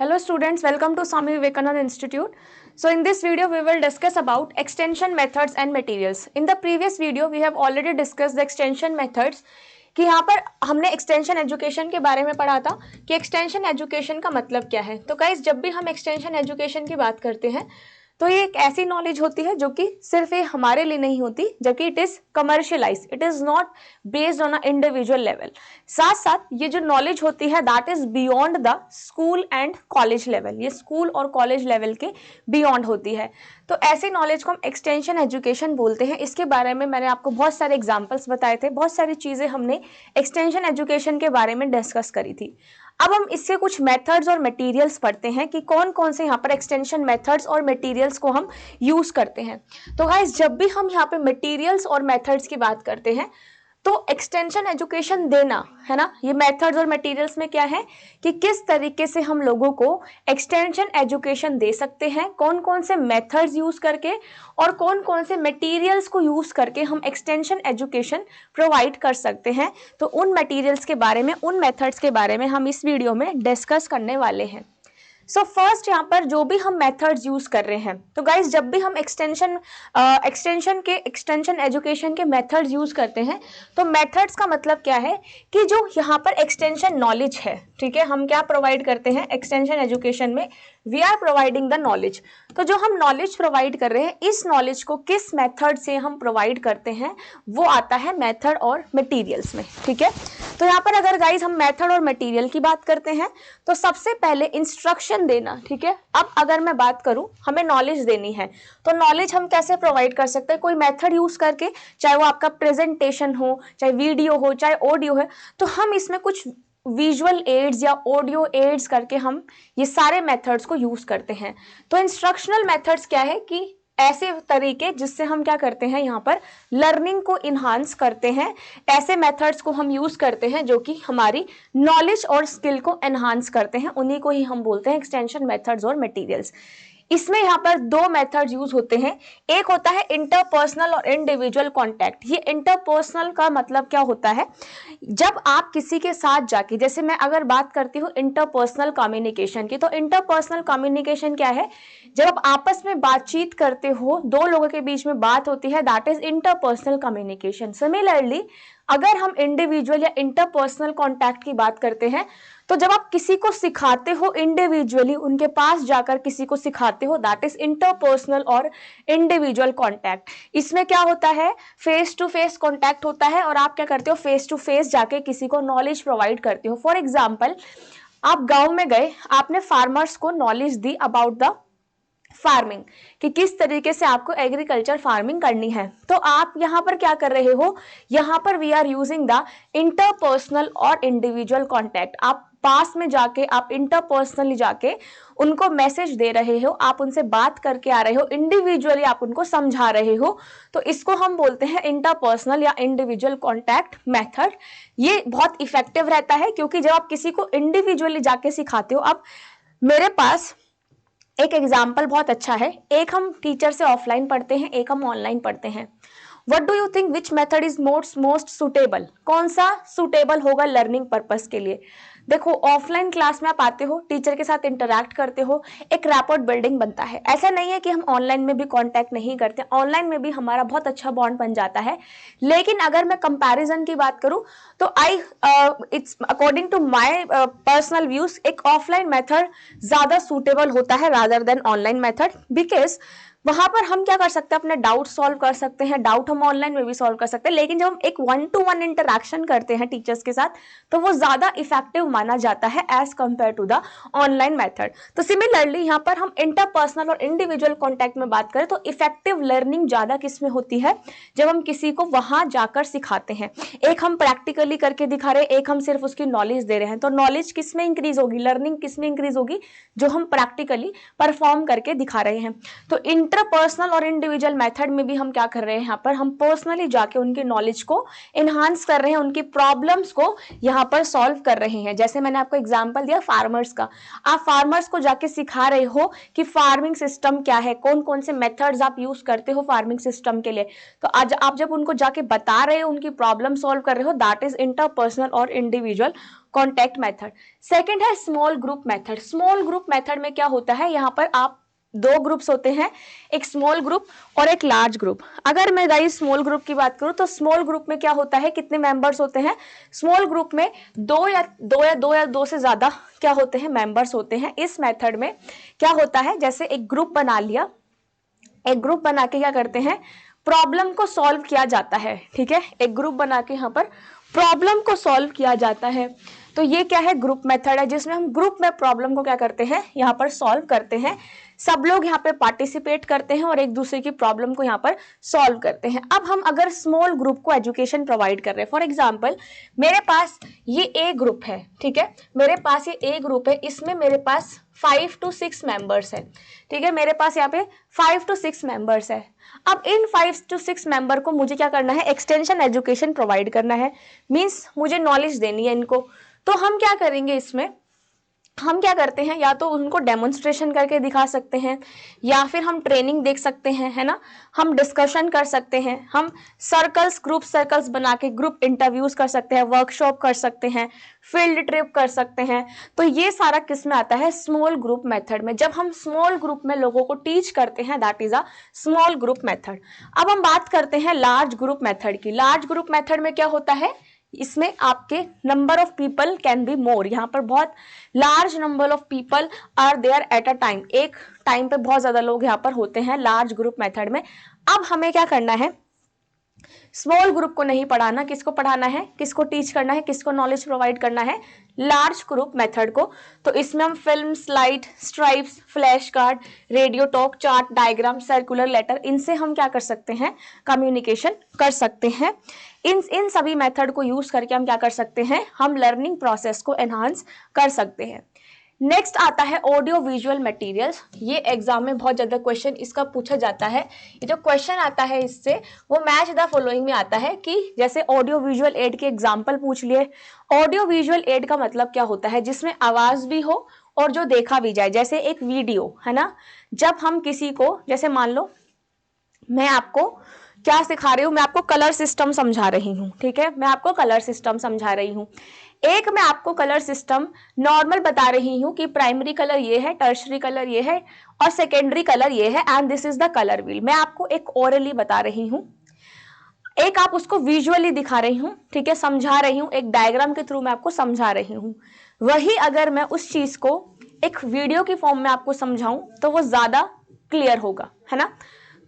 Hello students, welcome to Swami Vivekananda Institute. So in this video we will discuss about extension methods and materials. In the previous video we have already discussed the extension methods कि यहाँ पर हमने extension education के बारे में पढ़ा था कि एक्सटेंशन एजुकेशन का मतलब क्या है। तो गाइस जब भी हम एक्सटेंशन एजुकेशन की बात करते हैं तो ये एक ऐसी नॉलेज होती है जो कि सिर्फ ये हमारे लिए नहीं होती, जबकि it is commercialise, it is not based on a individual level. साथ साथ ये जो नॉलेज होती है that is beyond the school and college level, ये स्कूल और कॉलेज लेवल के बियॉन्ड होती है। तो ऐसी नॉलेज को हम एक्सटेंशन एजुकेशन बोलते हैं। इसके बारे में मैंने आपको बहुत सारे एग्जाम्पल्स बताए थे, बहुत सारी चीजें हमने एक्सटेंशन एजुकेशन के बारे में डिस्कस करी थी। अब हम इससे कुछ मेथड्स और मटेरियल्स पढ़ते हैं कि कौन कौन से यहाँ पर एक्सटेंशन मेथड्स और मटेरियल्स को हम यूज करते हैं। तो गाइस जब भी हम यहाँ पे मटेरियल्स और मेथड्स की बात करते हैं तो एक्सटेंशन एजुकेशन देना है ना, ये मेथड्स और मटेरियल्स में क्या है कि किस तरीके से हम लोगों को एक्सटेंशन एजुकेशन दे सकते हैं, कौन कौन से मेथड्स यूज करके और कौन कौन से मटेरियल्स को यूज करके हम एक्सटेंशन एजुकेशन प्रोवाइड कर सकते हैं। तो उन मटेरियल्स के बारे में, उन मेथड्स के बारे में हम इस वीडियो में डिस्कस करने वाले हैं। सो फर्स्ट यहाँ पर जो भी हम मेथड्स यूज कर रहे हैं, तो गाइज जब भी हम एक्सटेंशन एजुकेशन के मेथड्स यूज करते हैं तो मेथड्स का मतलब क्या है कि जो यहाँ पर एक्सटेंशन नॉलेज है, ठीक है, हम क्या प्रोवाइड करते हैं एक्सटेंशन एजुकेशन में, we are providing the knowledge. तो जो हम नॉलेज प्रोवाइड कर रहे हैं, इस नॉलेज को किस मेथड से हम प्रोवाइड करते हैं वो आता है मेथड और मटेरियल्स में, ठीक है। तो यहाँ पर अगर गाइज हम मेथड और मटेरियल की बात करते हैं तो सबसे पहले इंस्ट्रक्शन देना, ठीक है। अब अगर मैं बात करूं, हमें नॉलेज देनी है तो नॉलेज हम कैसे प्रोवाइड कर सकते हैं, कोई मेथड यूज करके, चाहे वो आपका प्रेजेंटेशन हो, चाहे वीडियो हो, चाहे ऑडियो है, तो हम इसमें कुछ विजुअल एड्स या ऑडियो एड्स करके हम ये सारे मेथड्स को यूज करते हैं। तो इंस्ट्रक्शनल मेथड्स क्या है कि ऐसे तरीके जिससे हम क्या करते हैं, यहाँ पर लर्निंग को इन्हांस करते हैं, ऐसे मेथड्स को हम यूज करते हैं जो कि हमारी नॉलेज और स्किल को एनहांस करते हैं, उन्हीं को ही हम बोलते हैं एक्सटेंशन मेथड्स और मटेरियल्स। इसमें यहाँ पर दो मेथड यूज होते हैं, एक होता है इंटरपर्सनल और इंडिविजुअल कांटेक्ट। ये इंटरपर्सनल का मतलब क्या होता है, जब आप किसी के साथ जाके, जैसे मैं अगर बात करती हूँ इंटरपर्सनल कम्युनिकेशन की, तो इंटरपर्सनल कम्युनिकेशन क्या है, जब आप आपस में बातचीत करते हो, दो लोगों के बीच में बात होती है, that is interpersonal communication. Similarly अगर हम इंडिविजुअल या इंटरपर्सनल कांटेक्ट की बात करते हैं तो जब आप किसी को सिखाते हो इंडिविजुअली, उनके पास जाकर किसी को सिखाते हो, दैट इज इंटरपर्सनल और इंडिविजुअल कांटेक्ट। इसमें क्या होता है, फेस टू फेस कांटेक्ट होता है और आप क्या करते हो, फेस टू फेस जाके किसी को नॉलेज प्रोवाइड करते हो। फॉर एग्जाम्पल, आप गांव में गए, आपने फार्मर्स को knowledge the about the farming कि किस तरीके से आपको एग्रीकल्चर फार्मिंग करनी है। तो आप यहाँ पर क्या कर रहे हो, यहाँ पर we are using the interpersonal और इंडिविजुअल कांटेक्ट। आप पास में जाके, आप इंटरपर्सनली जाके उनको मैसेज दे रहे हो, आप उनसे बात करके आ रहे हो, इंडिविजुअली आप उनको समझा रहे हो। तो इसको हम बोलते हैं इंटरपर्सनल या इंडिविजुअल कांटेक्ट मेथड। ये बहुत इफेक्टिव रहता है क्योंकि जब आप किसी को इंडिविजुअली जाके सिखाते हो, अब मेरे पास एक एग्जाम्पल बहुत अच्छा है, एक हम टीचर से ऑफलाइन पढ़ते हैं, एक हम ऑनलाइन पढ़ते हैं। What do you think which method is most suitable, कौन सा सुटेबल होगा लर्निंग पर्पस के लिए। देखो, ऑफलाइन क्लास में आप आते हो, टीचर के साथ इंटरैक्ट करते हो, एक रैपोर्ट बिल्डिंग बनता है। ऐसा नहीं है कि हम ऑनलाइन में भी कांटेक्ट नहीं करते, ऑनलाइन में भी हमारा बहुत अच्छा बॉन्ड बन जाता है। लेकिन अगर मैं कंपैरिजन की बात करूं तो it's according to my personal views, एक ऑफलाइन मेथड ज्यादा सुटेबल होता है rather than online method, because वहां पर हम क्या कर सकते हैं, अपने डाउट सॉल्व कर सकते हैं। डाउट हम ऑनलाइन में भी सॉल्व कर सकते हैं, लेकिन जब हम एक 1-to-1 इंटरेक्शन करते हैं टीचर्स के साथ तो वो ज्यादा इफेक्टिव माना जाता है as compare to the online method. तो सिमिलरली यहाँ पर हम इंटरपर्सनल और इंडिविजुअल कॉन्टेक्ट में बात करें तो इफेक्टिव लर्निंग ज्यादा किस में होती है, जब हम किसी को वहां जाकर सिखाते हैं। एक हम प्रैक्टिकली करके दिखा रहे हैं, एक हम सिर्फ उसकी नॉलेज दे रहे हैं। तो नॉलेज किस में इंक्रीज होगी, लर्निंग किस में इंक्रीज होगी, जो हम प्रैक्टिकली परफॉर्म करके दिखा रहे हैं। तो इंटरपर्सनल और इंडिविजुअल मेथड में भी हम क्या कर रहे हैं, यहाँ पर हम पर्सनली जाके उनकी नॉलेज को एनहांस कर रहे हैं, उनकी प्रॉब्लम्स को यहाँ पर सॉल्व कर रहे हैं। जैसे मैंने आपको एग्जांपल दिया फार्मर्स का, आप फार्मर्स को जाके सिखा रहे हो कि फार्मिंग सिस्टम क्या है, कौन कौन से मेथड्स आप यूज करते हो फार्मिंग सिस्टम के लिए। तो आज आप जब उनको जाके बता रहे हो, उनकी प्रॉब्लम सॉल्व कर रहे हो, दैट इज इंटरपर्सनल और इंडिविजुअल कॉन्टेक्ट मेथड। सेकेंड है small group method. Small group method में क्या होता है, यहाँ पर आप दो ग्रुप्स होते हैं, एक स्मॉल ग्रुप और एक लार्ज ग्रुप। अगर मैं गाइस स्मॉल ग्रुप की बात करूं तो स्मॉल ग्रुप में क्या होता है, कितने मेंबर्स होते हैं, स्मॉल ग्रुप में दो से ज्यादा क्या होते हैं, मेंबर्स होते हैं। इस मेथड में क्या होता है, जैसे एक ग्रुप बना लिया, एक ग्रुप बना के क्या करते हैं, प्रॉब्लम को सॉल्व किया जाता है। ठीक है, एक ग्रुप बना के यहाँ पर प्रॉब्लम को सॉल्व किया जाता है। तो ये क्या है, ग्रुप मेथड है, जिसमें हम ग्रुप में प्रॉब्लम को क्या करते हैं, यहाँ पर सॉल्व करते हैं। सब लोग यहाँ पे पार्टिसिपेट करते हैं और एक दूसरे की प्रॉब्लम को यहाँ पर सॉल्व करते हैं। अब हम अगर स्मॉल ग्रुप को एजुकेशन प्रोवाइड कर रहे हैं, फॉर एग्जांपल मेरे पास ये ए ग्रुप है, ठीक है, मेरे पास ये ए ग्रुप है, इसमें मेरे पास 5 to 6 मेंबर्स है। ठीक है, मेरे पास यहाँ पे 5 to 6 मेंबर्स है। अब इन 5 to 6 मेंबर को मुझे क्या करना है, एक्सटेंशन एजुकेशन प्रोवाइड करना है, मीन्स मुझे नॉलेज देनी है इनको। तो हम क्या करेंगे, इसमें हम क्या करते हैं, या तो उनको डेमोन्स्ट्रेशन करके दिखा सकते हैं, या फिर हम ट्रेनिंग देख सकते हैं, है ना, हम डिस्कशन कर सकते हैं, हम सर्कल्स, ग्रुप सर्कल्स बना के ग्रुप इंटरव्यूज कर सकते हैं, वर्कशॉप कर सकते हैं, फील्ड ट्रिप कर सकते हैं। तो ये सारा किस में आता है, स्मॉल ग्रुप मेथड में। जब हम स्मॉल ग्रुप में लोगों को टीच करते हैं, that is a small group method. अब हम बात करते हैं लार्ज ग्रुप मेथड की। लार्ज ग्रुप मेथड में क्या होता है, इसमें आपके number of people can be more, यहाँ पर बहुत large number of people are there at a time, एक टाइम पे बहुत ज्यादा लोग यहाँ पर होते हैं लार्ज ग्रुप मेथड में। अब हमें क्या करना है, स्मॉल ग्रुप को नहीं पढ़ाना, किसको पढ़ाना है, किसको टीच करना है, किसको नॉलेज प्रोवाइड करना है, लार्ज ग्रुप मेथड को। तो इसमें हम film, slide, stripes, flash card, radio talk, chart, diagram, circular letter, इनसे हम क्या कर सकते हैं, कम्युनिकेशन कर सकते हैं। इन सभी मेथड को यूज करके हम क्या कर सकते हैं, हम लर्निंग प्रोसेस को एनहांस कर सकते हैं। नेक्स्ट आता है ऑडियो विजुअल मटेरियल्स। ये एग्जाम में बहुत ज्यादा क्वेश्चन इसका पूछा जाता है। ये जो क्वेश्चन आता है इससे, वो मैच द फॉलोइंग में आता है कि जैसे ऑडियो विजुअल एड के एग्जाम्पल पूछ लिए। ऑडियो विजुअल एड का मतलब क्या होता है, जिसमें आवाज भी हो और जो देखा भी जाए, जैसे एक वीडियो, है ना। जब हम किसी को, जैसे मान लो मैं आपको क्या सिखा रही हूँ, मैं आपको कलर सिस्टम समझा रही हूँ, ठीक है, मैं आपको कलर सिस्टम समझा रही हूँ। एक मैं आपको कलर सिस्टम नॉर्मल बता रही हूँ कि प्राइमरी कलर ये है, टर्शरी कलर ये है और सेकेंडरी कलर ये है, and this is the colour wheel. मैं आपको एक ओरली बता रही हूँ, एक आप उसको विजुअली दिखा रही हूँ, ठीक है, समझा रही हूँ, एक डायग्राम के थ्रू मैं आपको समझा रही हूँ। वही अगर मैं उस चीज को एक वीडियो की फॉर्म में आपको समझाऊं तो वो ज्यादा क्लियर होगा, है ना।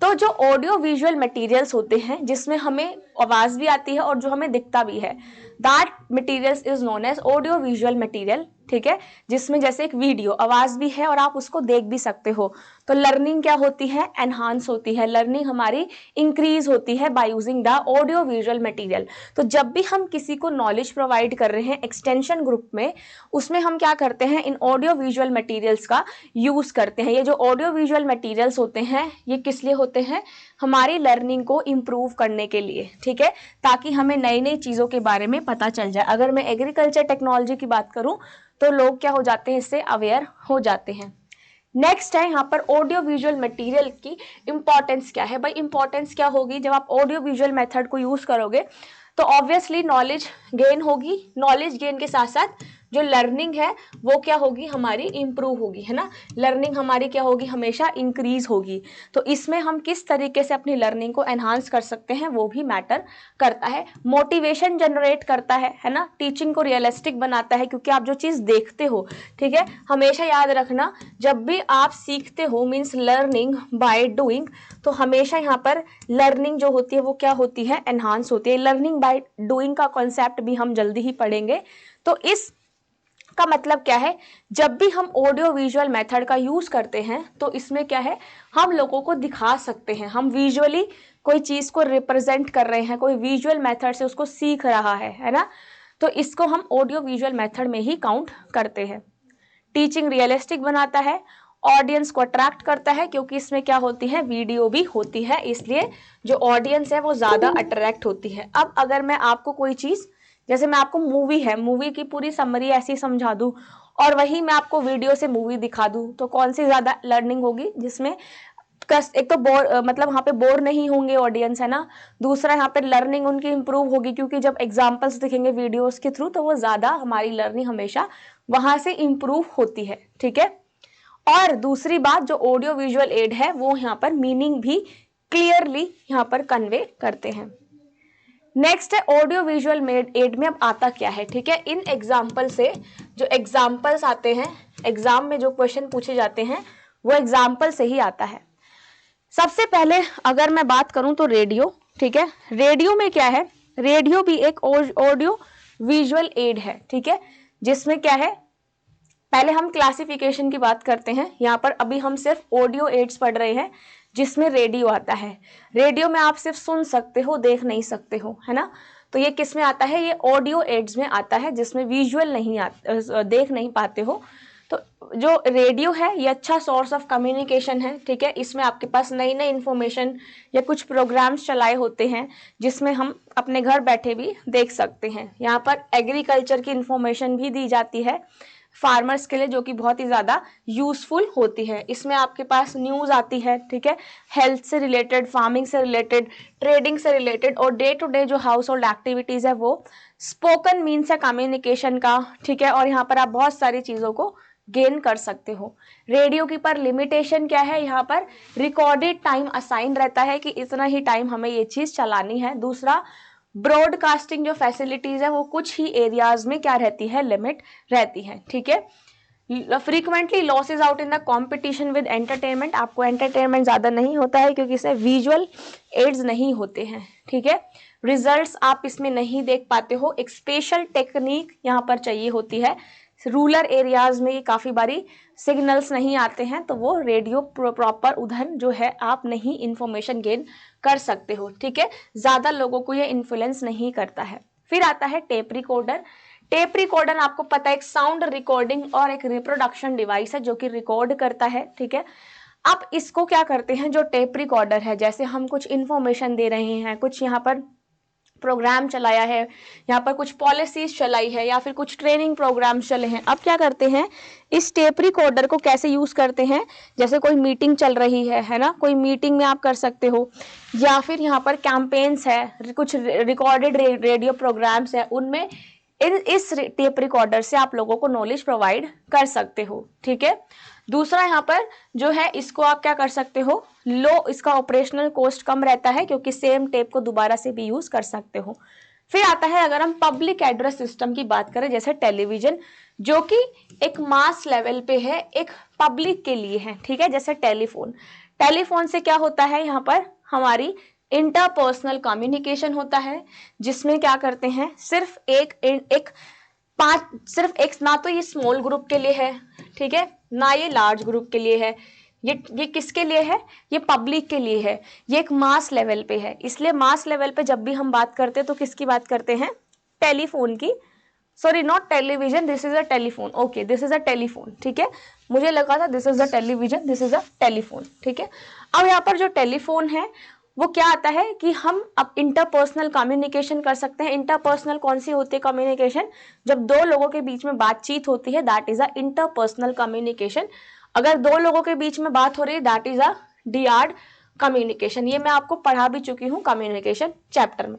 तो जो ऑडियो विजुअल मटेरियल्स होते हैं, जिसमें हमें आवाज भी आती है और जो हमें दिखता भी है, that materials is known as audio visual material, ठीक है, जिसमें जैसे एक वीडियो, आवाज भी है और आप उसको देख भी सकते हो। तो लर्निंग क्या होती है, एनहांस होती है, लर्निंग हमारी इंक्रीज होती है by using the audio visual material. तो जब भी हम किसी को नॉलेज प्रोवाइड कर रहे हैं एक्सटेंशन ग्रुप में, उसमें हम क्या करते हैं, इन ऑडियो विजुअल मटेरियल्स का यूज करते हैं। ये जो ऑडियो विजुअल मटेरियल्स होते हैं, ये किस लिए होते हैं, हमारी लर्निंग को इम्प्रूव करने के लिए, ठीक है, ताकि हमें नई नई चीजों के बारे में पता चल जाए। अगर मैं एग्रीकल्चर टेक्नोलॉजी की बात करूं तो लोग क्या हो जाते हैं, इससे अवेयर हो जाते हैं। नेक्स्ट है यहाँ पर ऑडियो विजुअल मटेरियल की इंपॉर्टेंस क्या है। भाई इंपॉर्टेंस क्या होगी, जब आप ऑडियो विजुअल मेथड को यूज करोगे तो ऑब्वियसली नॉलेज गेन होगी, नॉलेज गेन के साथ साथ जो लर्निंग है वो क्या होगी, हमारी इंप्रूव होगी, है ना। लर्निंग हमारी क्या होगी, हमेशा इंक्रीज होगी। तो इसमें हम किस तरीके से अपनी लर्निंग को एनहांस कर सकते हैं वो भी मैटर करता है। मोटिवेशन जनरेट करता है ना, टीचिंग को रियलिस्टिक बनाता है, क्योंकि आप जो चीज देखते हो, ठीक है, हमेशा याद रखना, जब भी आप सीखते हो मीन्स लर्निंग बाय डूइंग, तो हमेशा यहाँ पर लर्निंग जो होती है वो क्या होती है, एनहांस होती है। लर्निंग बाय डूइंग का कॉन्सेप्ट भी हम जल्दी ही पढ़ेंगे। तो इस का मतलब क्या है, जब भी हम ऑडियो विजुअल मेथड का यूज करते हैं तो इसमें क्या है, हम लोगों को दिखा सकते हैं, हम विजुअली कोई चीज को रिप्रेजेंट कर रहे हैं, कोई विजुअल मेथड से उसको सीख रहा है ना। तो इसको हम ऑडियो विजुअल मेथड में ही काउंट करते हैं। टीचिंग रियलिस्टिक बनाता है ऑडियंस को अट्रैक्ट करता है क्योंकि इसमें क्या होती है, वीडियो भी होती है, इसलिए जो ऑडियंस है वो ज्यादा अट्रैक्ट होती है। अब अगर मैं आपको कोई चीज, जैसे मैं आपको मूवी की पूरी समरी ऐसी समझा दूं और वही मैं आपको वीडियो से मूवी दिखा दूं, तो कौन सी ज्यादा लर्निंग होगी, जिसमें एक तो बोर मतलब वहां पे बोर नहीं होंगे ऑडियंस, है ना। दूसरा यहाँ पे लर्निंग उनकी इंप्रूव होगी क्योंकि जब एग्जांपल्स दिखेंगे वीडियोस के थ्रू तो वो ज्यादा, हमारी लर्निंग हमेशा वहां से इंप्रूव होती है, ठीक है। और दूसरी बात, जो ऑडियो विजुअल एड है वो यहाँ पर मीनिंग भी क्लियरली यहाँ पर कन्वे करते हैं। नेक्स्ट है ऑडियो विजुअल एड में अब आता क्या है, ठीक है। इन एग्जाम्पल से, जो एग्जाम्पल्स आते हैं एग्जाम में, जो क्वेश्चन पूछे जाते हैं वो एग्जाम्पल से ही आता है। सबसे पहले अगर मैं बात करूं तो रेडियो, ठीक है। रेडियो में क्या है, रेडियो भी एक ऑडियो विजुअल एड है, ठीक है, जिसमें क्या है, पहले हम क्लासिफिकेशन की बात करते हैं। यहाँ पर अभी हम सिर्फ ऑडियो एड्स पढ़ रहे हैं जिसमें रेडियो आता है। रेडियो में आप सिर्फ सुन सकते हो, देख नहीं सकते हो, है ना। तो ये किस में आता है, ये ऑडियो एड्स में आता है जिसमें विजुअल नहीं देख नहीं पाते हो। तो जो रेडियो है ये अच्छा सोर्स ऑफ कम्युनिकेशन है, ठीक है। इसमें आपके पास नई नई इंफॉर्मेशन या कुछ प्रोग्राम्स चलाए होते हैं जिसमें हम अपने घर बैठे भी देख सकते हैं। यहाँ पर एग्रीकल्चर की इंफॉर्मेशन भी दी जाती है फार्मर्स के लिए, जो कि बहुत ही ज्यादा यूजफुल होती है। इसमें आपके पास न्यूज आती है, ठीक है, हेल्थ से रिलेटेड, फार्मिंग से रिलेटेड, ट्रेडिंग से रिलेटेड, और डे टू डे जो हाउस होल्ड एक्टिविटीज है वो स्पोकन मीन्स है कम्युनिकेशन का, ठीक है। और यहाँ पर आप बहुत सारी चीजों को गेन कर सकते हो। रेडियो की पर लिमिटेशन क्या है, यहाँ पर रिकॉर्डेड टाइम असाइन रहता है कि इतना ही टाइम हमें ये चीज चलानी है। दूसरा, ब्रॉडकास्टिंग जो फैसिलिटीज है वो कुछ ही एरियाज में क्या रहती है, लिमिट रहती है, ठीक है। Frequently losses out in the competition with entertainment, आपको एंटरटेनमेंट ज्यादा नहीं होता है क्योंकि इसमें विजुअल एड्स नहीं होते हैं, ठीक है। रिजल्ट्स आप इसमें नहीं देख पाते हो, एक स्पेशल टेक्निक यहाँ पर चाहिए होती है। रूरल एरियाज में काफी बारी सिग्नल्स नहीं आते हैं तो वो रेडियो प्रॉपर उधर जो है आप नहीं इंफॉर्मेशन गेन कर सकते हो, ठीक है। ज्यादा लोगों को ये इन्फ्लुएंस नहीं करता है। फिर आता है टेप रिकॉर्डर। टेप रिकॉर्डर आपको पता है एक साउंड रिकॉर्डिंग और एक रिप्रोडक्शन डिवाइस है जो कि रिकॉर्ड करता है, ठीक है। अब इसको क्या करते हैं, जो टेप रिकॉर्डर है, जैसे हम कुछ इंफॉर्मेशन दे रहे हैं, कुछ यहाँ पर प्रोग्राम चलाया है, यहाँ पर कुछ पॉलिसीज चलाई है या फिर कुछ ट्रेनिंग प्रोग्राम चले हैं। अब क्या करते हैं, इस टेप रिकॉर्डर को कैसे यूज करते हैं, जैसे कोई मीटिंग चल रही है ना, कोई मीटिंग में आप कर सकते हो, या फिर यहाँ पर कैंपेन्स है, कुछ रिकॉर्डेड रेडियो प्रोग्राम्स है, उनमें इस टेप रिकॉर्डर से आप लोगों को नॉलेज प्रोवाइड कर सकते हो, ठीक है। दूसरा यहाँ पर जो है, इसको आप क्या कर सकते हो, लो, इसका ऑपरेशनल कॉस्ट कम रहता है क्योंकि सेम टेप को दोबारा से भी यूज कर सकते हो। फिर आता है, अगर हम पब्लिक एड्रेस सिस्टम की बात करें, जैसे टेलीविजन, जो कि एक मास लेवल पे है, एक पब्लिक के लिए है, ठीक है। जैसे टेलीफोन, टेलीफोन से क्या होता है, यहाँ पर हमारी इंटरपर्सनल कम्युनिकेशन होता है, जिसमें क्या करते हैं, सिर्फ ना तो ये स्मॉल ग्रुप के लिए है, ठीक है, ना ये लार्ज ग्रुप के लिए है, ये किसके लिए है, ये पब्लिक के लिए है, ये एक मास लेवल पे है। इसलिए मास लेवल पे जब भी हम बात करते हैं तो किसकी बात करते हैं, टेलीफोन की, sorry not television, this is a telephone, okay this is a telephone, ठीक है। मुझे लगा था this is a television, this is a telephone, ठीक है। अब यहाँ पर जो टेलीफोन है वो क्या आता है कि हम अब इंटरपर्सनल कम्युनिकेशन कर सकते हैं। इंटरपर्सनल कौन सी होती है कम्युनिकेशन, जब दो लोगों के बीच में बातचीत होती है, that is a interpersonal communication. अगर दो लोगों के बीच में बात हो रही है, दैट इज अ डियार्ड कम्युनिकेशन। ये मैं आपको पढ़ा भी चुकी हूँ कम्युनिकेशन चैप्टर में।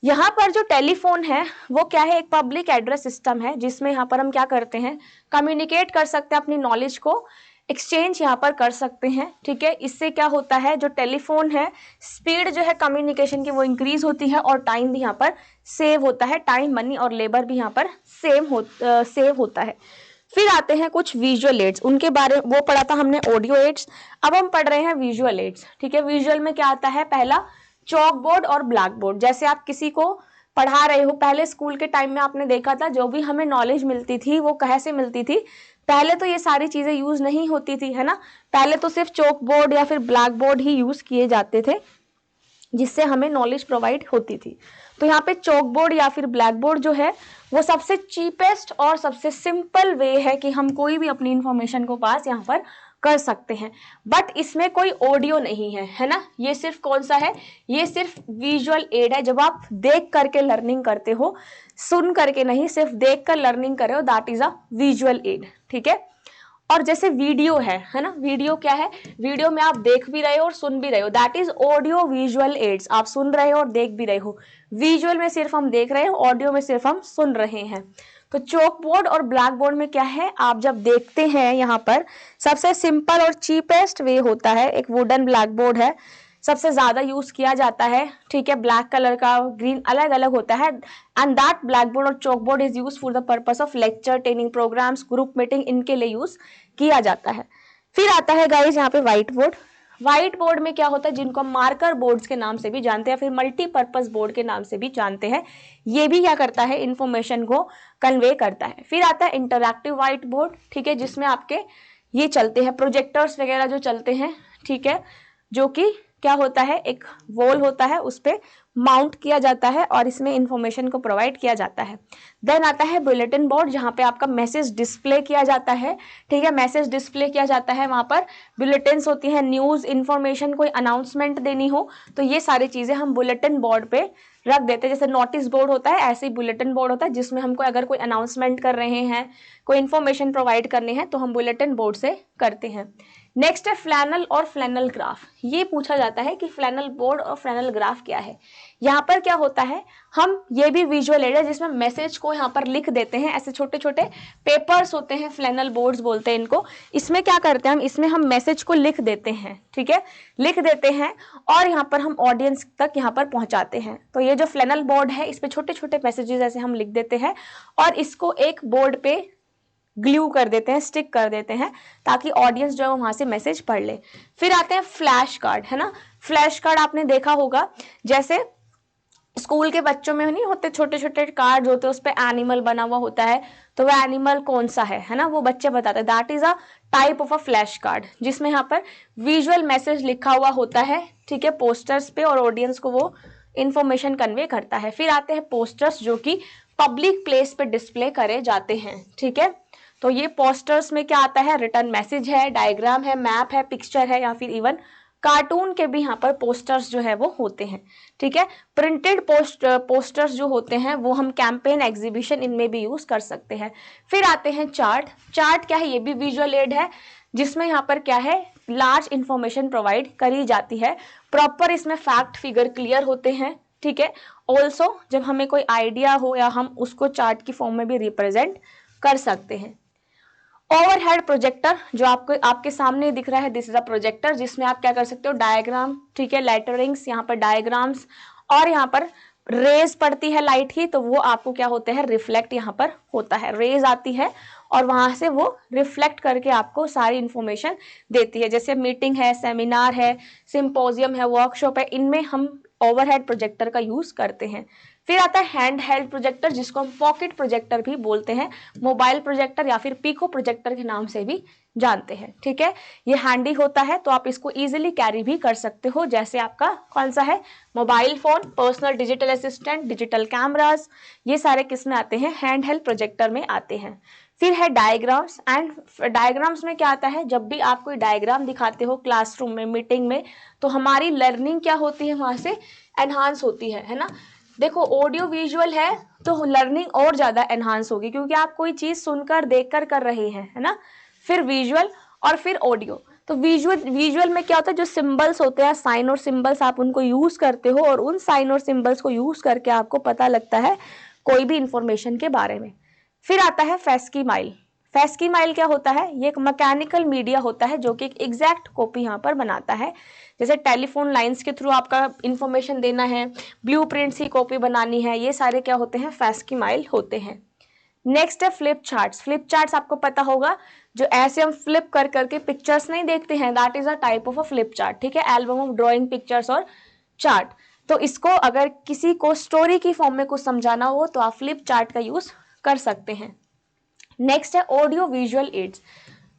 यहाँ पर जो टेलीफोन है वो क्या है, एक पब्लिक एड्रेस सिस्टम है, जिसमें यहाँ पर हम क्या करते हैं, कम्युनिकेट कर सकते हैं, अपनी नॉलेज को एक्सचेंज यहाँ पर कर सकते हैं, ठीक है। इससे क्या होता है, जो टेलीफोन है, स्पीड जो है कम्युनिकेशन की वो इंक्रीज होती है और टाइम भी यहाँ पर सेव होता है, टाइम, मनी और लेबर भी यहाँ पर सेव होता है। फिर आते हैं कुछ विजुअल एड्स, उनके बारे वो पढ़ा था हमने ऑडियो एड्स, अब हम पढ़ रहे हैं विजुअल एड्स, ठीक है। विजुअल में क्या आता है, पहला चॉक बोर्ड और ब्लैक बोर्ड। जैसे आप किसी को पढ़ा रहे हो, पहले स्कूल के टाइम में आपने देखा था जो भी हमें नॉलेज मिलती थी वो कहाँ से मिलती थी, पहले तो ये सारी चीजें यूज नहीं होती थी, है ना। पहले तो सिर्फ चॉक बोर्ड या फिर ब्लैक बोर्ड ही यूज किए जाते थे जिससे हमें नॉलेज प्रोवाइड होती थी। तो यहाँ पे चॉक बोर्ड या फिर ब्लैक बोर्ड जो है वो सबसे चीपेस्ट और सबसे सिंपल वे है कि हम कोई भी अपनी इंफॉर्मेशन को पास यहाँ पर कर सकते हैं। बट इसमें कोई ऑडियो नहीं है, है ना, ये सिर्फ कौन सा है, ये सिर्फ विजुअल एड है। जब आप देख करके लर्निंग करते हो, सुन करके नहीं, सिर्फ देख कर लर्निंग कर रहे हो, that is a visual add, ठीक है। और जैसे वीडियो है ना, वीडियो क्या है, वीडियो में आप देख भी रहे हो और सुन भी रहे हो, that is audio visual aids. आप सुन रहे हो और देख भी रहे हो, विजुअल में सिर्फ हम देख रहे हैं, ऑडियो में सिर्फ हम सुन रहे हैं। तो चौक बोर्ड और ब्लैक बोर्ड में क्या है, आप जब देखते हैं यहाँ पर सबसे सिंपल और चीपेस्ट वे होता है, एक वुडन ब्लैक बोर्ड है, सबसे ज्यादा यूज किया जाता है, ठीक है। ब्लैक कलर का, ग्रीन अलग अलग होता है। एंड दैट ब्लैक बोर्ड और chalk board is use for the purpose of lecture, training programmes, group meeting, इनके लिए यूज किया जाता है। फिर आता है गाइज यहाँ पे व्हाइट बोर्ड। व्हाइट बोर्ड में क्या होता है, जिनको मार्कर बोर्ड्स के नाम से भी जानते हैं, फिर मल्टीपर्पज बोर्ड के नाम से भी जानते हैं, ये भी क्या करता है, इंफॉर्मेशन को कन्वे करता है। फिर आता है इंटरैक्टिव व्हाइट बोर्ड, ठीक है, जिसमें आपके ये चलते हैं प्रोजेक्टर्स वगैरह जो चलते हैं, ठीक है, जो कि क्या होता है, एक वॉल होता है, उस पे माउंट किया जाता है और इसमें इंफॉर्मेशन को प्रोवाइड किया जाता है। देन आता है बुलेटिन बोर्ड, जहाँ पे आपका मैसेज डिस्प्ले किया जाता है, ठीक है, मैसेज डिस्प्ले किया जाता है, वहां पर बुलेटिन्स होती है, न्यूज इंफॉर्मेशन, कोई अनाउंसमेंट देनी हो तो ये सारी चीजें हम बुलेटिन बोर्ड पे रख देते हैं। जैसे नोटिस बोर्ड होता है, ऐसे ही बुलेटिन बोर्ड होता है, जिसमें हमको अगर कोई अनाउंसमेंट कर रहे हैं, कोई इंफॉर्मेशन प्रोवाइड करनी है तो हम बुलेटिन बोर्ड से करते हैं। नेक्स्ट है फ्लैनल और फ्लैनल ग्राफ। ये पूछा जाता है कि फ्लैनल बोर्ड और फ्लैनल ग्राफ क्या है। यहाँ पर क्या होता है, हम ये भी विजुअल एड है जिसमें मैसेज को यहाँ पर लिख देते हैं, ऐसे छोटे छोटे पेपर्स होते हैं, फ्लैनल बोर्ड्स बोलते हैं इनको। इसमें क्या करते हैं हम, इसमें हम मैसेज को लिख देते हैं, ठीक है, लिख देते हैं और यहाँ पर हम ऑडियंस तक यहाँ पर पहुंचाते हैं। तो ये जो फ्लैनल बोर्ड है, इस पे छोटे छोटे मैसेजेस ऐसे हम लिख देते हैं और इसको एक बोर्ड पे ग्लू कर देते हैं, स्टिक कर देते हैं, ताकि ऑडियंस जो है वहां से मैसेज पढ़ ले। फिर आते हैं फ्लैश कार्ड, है ना, फ्लैश कार्ड आपने देखा होगा, जैसे स्कूल के बच्चों में नहीं होते छोटे छोटे कार्ड होते हैं, उस पे एनिमल बना हुआ होता है, तो वो एनिमल कौन सा है ना, वो बच्चे बताते हैं, that is a type of a flash card, जिसमें यहाँ पर विजुअल मैसेज लिखा हुआ होता है, ठीक है, पोस्टर्स पे, और ऑडियंस को वो इंफॉर्मेशन कन्वे करता है। फिर आते हैं पोस्टर्स, जो कि पब्लिक प्लेस पे डिस्प्ले करे जाते हैं, ठीक है। तो ये पोस्टर्स में क्या आता है, रिटर्न मैसेज है, डायग्राम है, मैप है, पिक्चर है, या फिर इवन कार्टून के भी यहाँ पर पोस्टर्स जो है वो होते हैं, ठीक है। प्रिंटेड पोस्टर्स जो होते हैं वो हम कैंपेन, एग्जीबिशन, इनमें भी यूज कर सकते हैं। फिर आते हैं चार्ट। चार्ट क्या है, ये भी विजुअल एड है, जिसमें यहाँ पर क्या है, लार्ज इंफॉर्मेशन प्रोवाइड करी जाती है, प्रॉपर इसमें फैक्ट फिगर क्लियर होते हैं, ठीक है। ऑल्सो जब हमें कोई आइडिया हो या हम उसको चार्ट की फॉर्म में भी रिप्रेजेंट कर सकते हैं। ओवरहेड प्रोजेक्टर, जो आपको आपके सामने दिख रहा है, दिस इज अ प्रोजेक्टर, जिसमें आप क्या कर सकते हो, डायग्राम, ठीक है, लेटरिंग्स, यहाँ पर डायग्राम्स, और यहाँ पर रेज पड़ती है लाइट की, तो वो आपको क्या होते हैं, रिफ्लेक्ट यहाँ पर होता है, रेज आती है और वहां से वो रिफ्लेक्ट करके आपको सारी इंफॉर्मेशन देती है। जैसे मीटिंग है, सेमिनार है, सिंपोजियम है, वर्कशॉप है, इनमें हम ओवरहेड प्रोजेक्टर का यूज करते हैं। फिर आता है हैंड हेल्ड प्रोजेक्टर, जिसको हम पॉकेट प्रोजेक्टर भी बोलते हैं, मोबाइल प्रोजेक्टर या फिर पिको प्रोजेक्टर के नाम से भी जानते हैं, ठीक है। ये हैंडी होता है तो आप इसको इजीली कैरी भी कर सकते हो, जैसे आपका कौन सा है, mobile phone, personal digital assistant, digital cameras, ये सारे किस में आते हैं, हैंड हेल्ड प्रोजेक्टर में आते हैं। फिर है डायग्राम्स, एंड डायग्राम्स में क्या आता है, जब भी आप कोई डायग्राम दिखाते हो क्लासरूम में, मीटिंग में, तो हमारी लर्निंग क्या होती है, वहां से एनहांस होती है ना। देखो ऑडियो विजुअल है तो लर्निंग और ज्यादा एनहांस होगी, क्योंकि आप कोई चीज सुनकर देखकर कर रहे हैं, है ना। फिर विजुअल और फिर ऑडियो। तो विजुअल में क्या होता है, जो सिंबल्स होते हैं, साइन और सिंबल्स, आप उनको यूज करते हो और उन साइन और सिंबल्स को यूज करके आपको पता लगता है कोई भी इंफॉर्मेशन के बारे में। फिर आता है फैस्कीमाइल। फैस्कीमाइल क्या होता है, ये एक मैकेनिकल मीडिया होता है जो कि एक एग्जैक्ट कॉपी यहाँ पर बनाता है। जैसे टेलीफोन लाइंस के थ्रू आपका इंफॉर्मेशन देना है, ब्लूप्रिंट्स की कॉपी बनानी है, ये सारे क्या होते हैं, फैस्कीमाइल होते हैं। नेक्स्ट है फ्लिप चार्ट्स। फ्लिप चार्ट्स आपको पता होगा, जो ऐसे हम फ्लिप कर करके पिक्चर्स नहीं देखते हैं, that is a type of a flip chart, ठीक है, एल्बम ऑफ ड्रॉइंग पिक्चर्स और चार्ट। तो इसको अगर किसी को स्टोरी की फॉर्म में कुछ समझाना हो तो आप फ्लिप चार्ट का यूज कर सकते हैं। नेक्स्ट है ऑडियो विजुअल एड्स,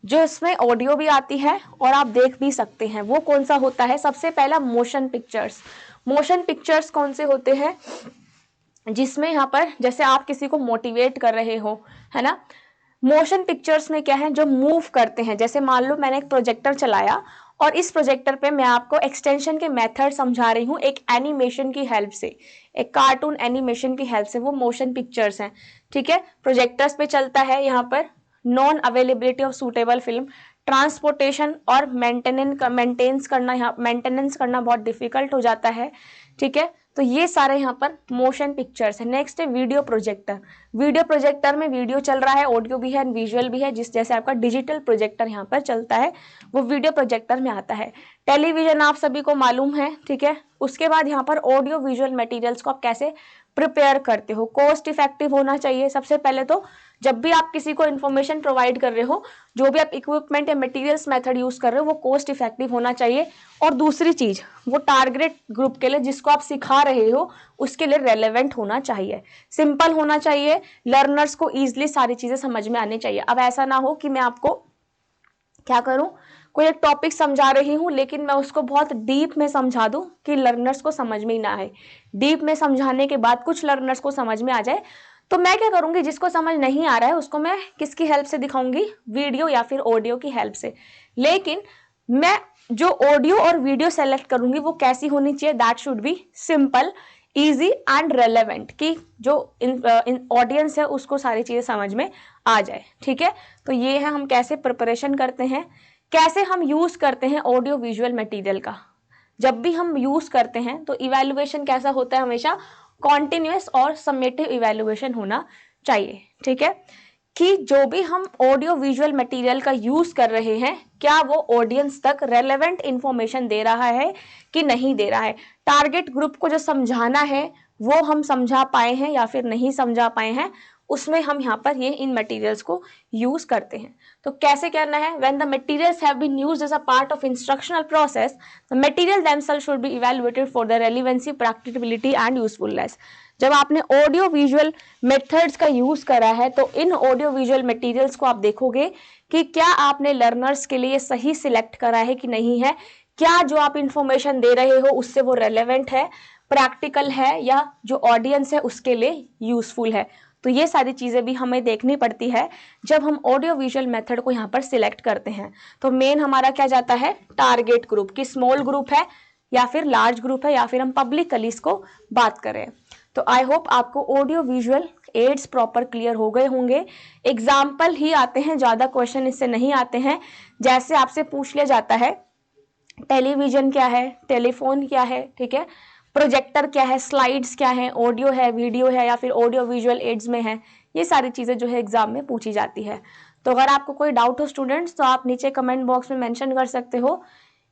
जो इसमें ऑडियो भी आती है और आप देख भी सकते हैं। वो कौन सा होता है, सबसे पहला मोशन पिक्चर्स। मोशन पिक्चर्स कौन से होते हैं, जिसमें यहाँ पर जैसे आप किसी को मोटिवेट कर रहे हो, है ना, मोशन पिक्चर्स में क्या है, जो मूव करते हैं, जैसे मान लो मैंने एक प्रोजेक्टर चलाया और इस प्रोजेक्टर पे मैं आपको एक्सटेंशन के मेथड समझा रही हूँ एक एनिमेशन की हेल्प से, एक कार्टून एनिमेशन की हेल्प से, वो मोशन पिक्चर्स हैं, ठीक है। प्रोजेक्टर्स पे चलता है, यहाँ पर non availability of suitable film, transportation और मेंटेनेंस करना बहुत डिफिकल्ट हो जाता है, ठीक है। तो ये सारे यहाँ पर मोशन पिक्चर्स है। नेक्स्ट है वीडियो प्रोजेक्टर। वीडियो प्रोजेक्टर में वीडियो चल रहा है, ऑडियो भी है, विजुअल भी है, जिस जैसे आपका डिजिटल प्रोजेक्टर यहाँ पर चलता है वो वीडियो प्रोजेक्टर में आता है। टेलीविजन आप सभी को मालूम है, ठीक है। उसके बाद यहाँ पर ऑडियो विजुअल मटेरियल्स को आप कैसे प्रिपेयर करते हो, कॉस्ट इफेक्टिव होना चाहिए। सबसे पहले तो जब भी आप किसी को इन्फॉर्मेशन प्रोवाइड कर रहे हो, जो भी आप इक्विपमेंट या मटेरियल्स मेथड यूज कर रहे हो, वो कॉस्ट इफेक्टिव होना चाहिए। और दूसरी चीज, वो टारगेट ग्रुप के लिए जिसको आप सिखा रहे हो उसके लिए रेलेवेंट होना चाहिए, सिंपल होना चाहिए, लर्नर्स को ईजिली सारी चीजें समझ में आनी चाहिए। अब ऐसा ना हो कि मैं आपको क्या करूं, कोई एक टॉपिक समझा रही हूं लेकिन मैं उसको बहुत डीप में समझा दूं कि लर्नर्स को समझ में ही ना आए। डीप में समझाने के बाद कुछ लर्नर्स को समझ में आ जाए, तो मैं क्या करूंगी, जिसको समझ नहीं आ रहा है उसको मैं किसकी हेल्प से दिखाऊंगी, वीडियो या फिर ऑडियो की हेल्प से। लेकिन मैं जो ऑडियो और वीडियो सेलेक्ट करूंगी वो कैसी होनी चाहिए, that should be simple, easy and relevant, कि जो ऑडियंस है उसको सारी चीजें समझ में आ जाए, ठीक है। तो ये है हम कैसे प्रिपरेशन करते हैं, कैसे हम यूज करते हैं ऑडियो विजुअल मटेरियल का। जब भी हम यूज करते हैं तो इवैल्यूएशन कैसा होता है, हमेशा कॉन्टिन्यूअस और समेटिव इवैल्यूएशन होना चाहिए, ठीक है। कि जो भी हम ऑडियो विजुअल मटेरियल का यूज कर रहे हैं, क्या वो ऑडियंस तक रेलेवेंट इंफॉर्मेशन दे रहा है कि नहीं दे रहा है, टारगेट ग्रुप को जो समझाना है वो हम समझा पाए हैं या फिर नहीं समझा पाए हैं, उसमें हम यहाँ पर ये इन मटेरियल्स को यूज करते हैं। तो कैसे करना है, when the materials have been used as a part of instructional process, the material themselves should be evaluated for their relevancy, practicability and usefulness। जब आपने ऑडियो विजुअल मेथड्स का यूज करा है तो इन ऑडियो विजुअल मटेरियल्स को आप देखोगे कि क्या आपने लर्नर्स के लिए सही सिलेक्ट करा है कि नहीं है, क्या जो आप इंफॉर्मेशन दे रहे हो उससे वो रेलेवेंट है, प्रैक्टिकल है, या जो ऑडियंस है उसके लिए यूजफुल है। तो ये सारी चीजें भी हमें देखनी पड़ती है जब हम ऑडियो विजुअल मेथड को यहाँ पर सिलेक्ट करते हैं। तो मेन हमारा क्या जाता है, टारगेट ग्रुप, की स्मॉल ग्रुप है या फिर लार्ज ग्रुप है या फिर हम पब्लिकली इसको बात करें। तो आई होप आपको audio visual aids proper clear हो गए होंगे। एग्जाम्पल ही आते हैं, ज्यादा क्वेश्चन इससे नहीं आते हैं। जैसे आपसे पूछ लिया जाता है टेलीविजन क्या है, टेलीफोन क्या है, ठीक है, प्रोजेक्टर क्या है, स्लाइड्स क्या है, ऑडियो है, वीडियो है, या फिर ऑडियो विजुअल एड्स में है, ये सारी चीजें जो है एग्जाम में पूछी जाती है। तो अगर आपको कोई डाउट हो स्टूडेंट्स तो आप नीचे कमेंट बॉक्स में मेंशन कर सकते हो।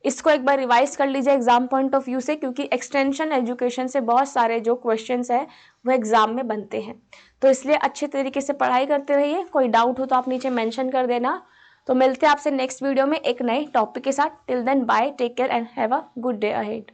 इसको एक बार रिवाइज कर लीजिए एग्जाम पॉइंट ऑफ व्यू से, क्योंकि एक्सटेंशन एजुकेशन से बहुत सारे जो क्वेश्चंस है वो एग्जाम में बनते हैं। तो इसलिए अच्छे तरीके से पढ़ाई करते रहिए। कोई डाउट हो तो आप नीचे मेंशन कर देना। तो मिलते हैं आपसे नेक्स्ट वीडियो में एक नए टॉपिक के साथ। Till then bye, take care and have a good day ahead.